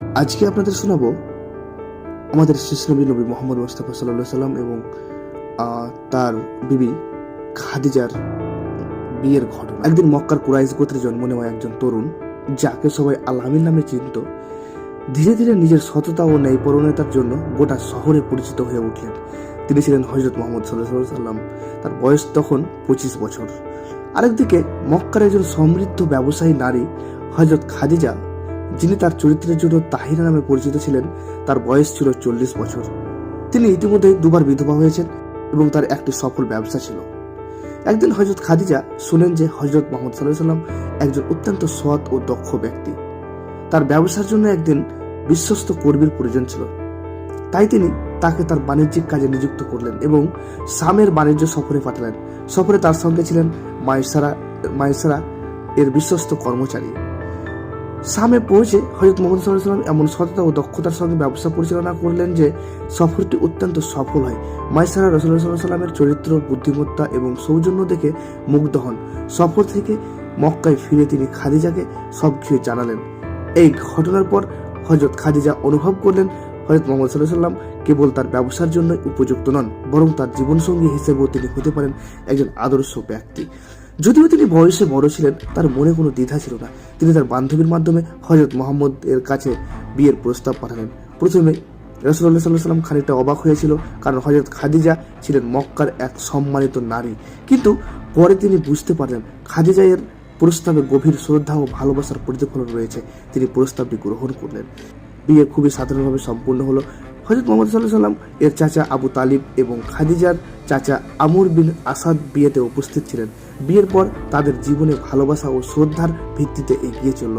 আজকে আপনাদের শোনাবো আমাদের শেষ নবী মোহাম্মদ মুস্তাফা সাল্লাল্লাহু আলাইহি সাল্লাম এবং তার বিবি খাদিজার বিয়ের ঘটনা। একদিন মক্কার কুরাইশ গোত্রে জন্ম নেওয়া একজন তরুণ, যাকে সবাই আল আমিন নামে চিনত, ধীরে ধীরে নিজের সততা ও ন্যায়পরায়ণতার জন্য গোটা শহরে পরিচিত হয়ে উঠলেন। তিনি ছিলেন হযরত মুহাম্মদ সাল্লাল্লাহু আলাইহি সাল্লাম। তার বয়স তখন 25 বছর। আরেকদিকে মক্কার একজন সমৃদ্ধ ব্যবসায়ী নারী হযরত খাদিজা, যিনি তার চরিত্রের জন্য তাহিরা নামে পরিচিত ছিলেন, তার বয়স ছিল 40 বছর। তিনি ইতিমধ্যে দুবার বিধবা হয়েছেন এবং তার একটি সফল ব্যবসা ছিল। একদিন হযরত খাদিজা শুনেন যে হযরত মুহাম্মদ সাল্লাল্লাহু আলাইহি সাল্লাম একজন অত্যন্ত সৎ ও দক্ষ ব্যক্তি। তার ব্যবসার জন্য একদিন বিশ্বস্ত কর্মীর প্রয়োজন ছিল। তাই তিনি তাকে তার বাণিজ্যিক কাজে নিযুক্ত করলেন এবং শামের বাণিজ্য সফরে পাঠালেন। সফরে তার সঙ্গে ছিলেন মাইসারা এর বিশ্বস্ত কর্মচারী। শামে পৌঁছে হযরত মুহাম্মদ সাল্লাল্লাহু আলাইহি সাল্লাম এমন সততা ও দক্ষতার সঙ্গে ব্যবসা পরিচালনা করলেন যে সফরটি অত্যন্ত সফল হয়। মাইসারা রাসূলুল্লাহ সাল্লাল্লাহু আলাইহি সাল্লামের চরিত্র, বুদ্ধিমত্তা এবং সৌজন্য দেখে মুগ্ধ হন। সফর থেকে মক্কায় ফিরে তিনি খাদিজাকে সবকিছু জানালেন। এই ঘটনার পর হযরত খাদিজা অনুভব করলেন হযরত মুহাম্মদ সাল্লাল্লাহু আলাইহি সাল্লাম কেবল তার ব্যবসার জন্য উপযুক্ত নন, বরং তার জীবনসঙ্গী হিসেবেও তিনি হতে পারেন একজন আদর্শ ব্যক্তি। যদিও তিনি বয়সে বড় ছিলেন, তার মনে কোনো দ্বিধা ছিল না। তিনি তার বান্ধবীর মাধ্যমে হযরত মুহাম্মদ এর কাছে বিয়ের প্রস্তাব পাঠালেন। প্রথমে রাসূলুল্লাহ সাল্লাল্লাহু আলাইহি সাল্লাম খানিকটা অবাক হয়েছিল, কারণ হযরত খাদিজা ছিলেন মক্কার এক সম্মানিত নারী। কিন্তু পরে তিনি বুঝতে পারলেন খাদিজা এর প্রস্তাবে গভীর শ্রদ্ধা ও ভালোবাসার প্রতিফলন রয়েছে। তিনি প্রস্তাবটি গ্রহণ করলেন। বিয়ে খুবই সাধারণভাবে সম্পূর্ণ হলো। হযরত মুহাম্মদ সাল্লাল্লাহু আলাইহি সাল্লাম এর চাচা আবু তালিব এবং খাদিজার চাচা আমর বিন আসাদ বিয়েতে উপস্থিত ছিলেন। বিয়ের পর তাদের জীবনে ভালোবাসা ও শ্রদ্ধার ভিত্তিতে এগিয়ে চলল।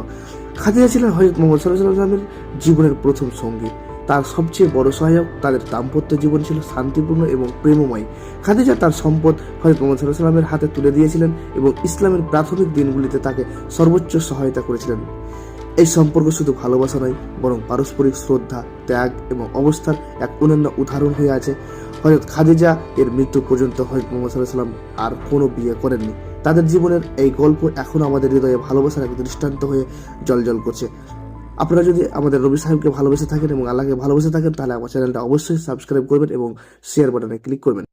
খাদিজা ছিলেন হযরত মুহাম্মদ সাল্লাল্লাহু আলাইহি সাল্লামের জীবনের প্রথম সঙ্গী। তার সবচেয়ে বড় সহায়ক। তাদের দাম্পত্য জীবন ছিল শান্তিপূর্ণ এবং প্রেমময়। খাদিজা তার সম্পদ হযরত মুহাম্মদ সাল্লাল্লাহু আলাইহি সাল্লামের হাতে তুলে দিয়েছিলেন এবং ইসলামের প্রাথমিক দিনগুলিতে তাকে সর্বোচ্চ সহায়তা করেছিলেন। এই সম্পর্ক শুধু ভালোবাসা নয়, বরং পারস্পরিক শ্রদ্ধা, ত্যাগ এবং অবস্থার এক অনন্য উদাহরণ হয়ে আছে। হযরত খাদিজা এর মৃত্যু পর্যন্ত হযরত মুহাম্মদ সাল্লাল্লাহু আলাইহি সাল্লাম আর কোনো বিয়ে করেননি। তাদের জীবনের এই গল্প এখনো আমাদের হৃদয়ে ভালোবাসার এক দৃষ্টান্ত হয়ে জ্বলজ্বল করছে। আপনারা যদি আমাদের নবী সাহেবকে ভালোবেসে থাকেন এবং আল্লাহকে ভালোবেসে থাকেন, তাহলে আমার চ্যানেলটা অবশ্যই সাবস্ক্রাইব করবেন এবং শেয়ার বাটনে ক্লিক করবেন।